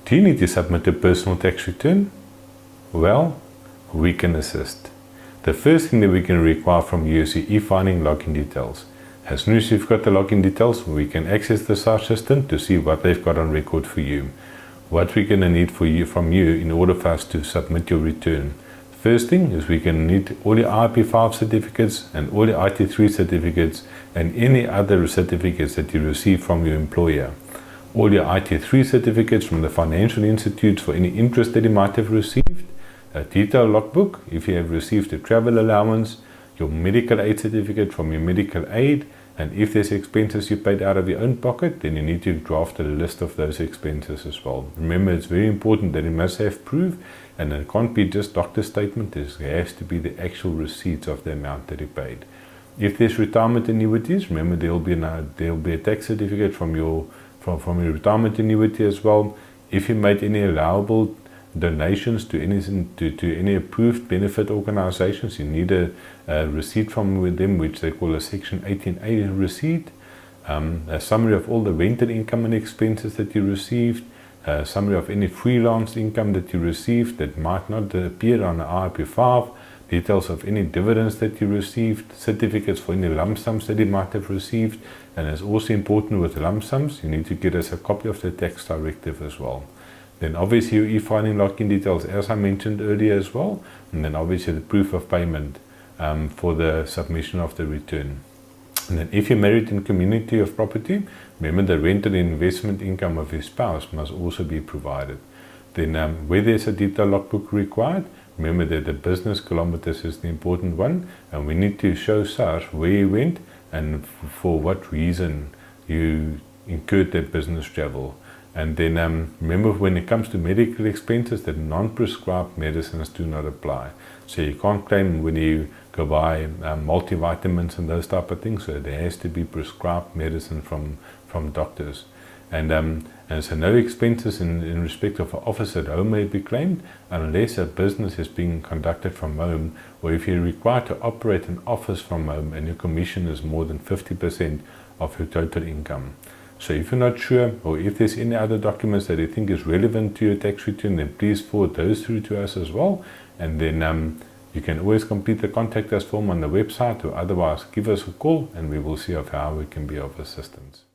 Do you need to submit a personal tax return? Well, we can assist. The first thing that we can require from you is your e-filing login details. As soon as you've got the login details, we can access the SARS system to see what they've got on record for you. What we're going to need from you in order for us to submit your return. First thing is we're going to need all your IP5 certificates and all your IT3 certificates and any other certificates that you receive from your employer. All your IT3 certificates from the financial institutes for any interest that you might have received, a detailed logbook if you have received a travel allowance, your medical aid certificate from your medical aid, and if there's expenses you paid out of your own pocket, then you need to draft a list of those expenses as well. Remember, it's very important that you must have proof, and it can't be just doctor's statement. It has to be the actual receipts of the amount that you paid. If there's retirement annuities, remember there'll be a tax certificate from your retirement annuity as well. If you made any allowable donations to any approved benefit organizations, you need a receipt from them, which they call a Section 18A receipt, a summary of all the rental income and expenses that you received, a summary of any freelance income that you received that might not appear on the IP5, details of any dividends that you received, certificates for any lump sums that you might have received, and it's also important with lump sums, you need to get us a copy of the tax directive as well. Then obviously your e-filing login details, as I mentioned earlier as well, and then obviously the proof of payment for the submission of the return. And then if you're married in community of property, remember the rental and investment income of your spouse must also be provided. Then where there's a detailed logbook required, remember that the business kilometers is the important one, and we need to show SARS where you went and for what reason you incurred that business travel. And then remember, when it comes to medical expenses, that non-prescribed medicines do not apply. So you can't claim when you go buy multivitamins and those type of things. So there has to be prescribed medicine from doctors. And so no expenses in respect of an office at home may be claimed unless a business is being conducted from home, or if you're required to operate an office from home and your commission is more than 50% of your total income. So if you're not sure, or if there's any other documents that you think is relevant to your tax return, then please forward those through to us as well. And then you can always complete the contact us form on the website, or otherwise give us a call and we will see how we can be of assistance.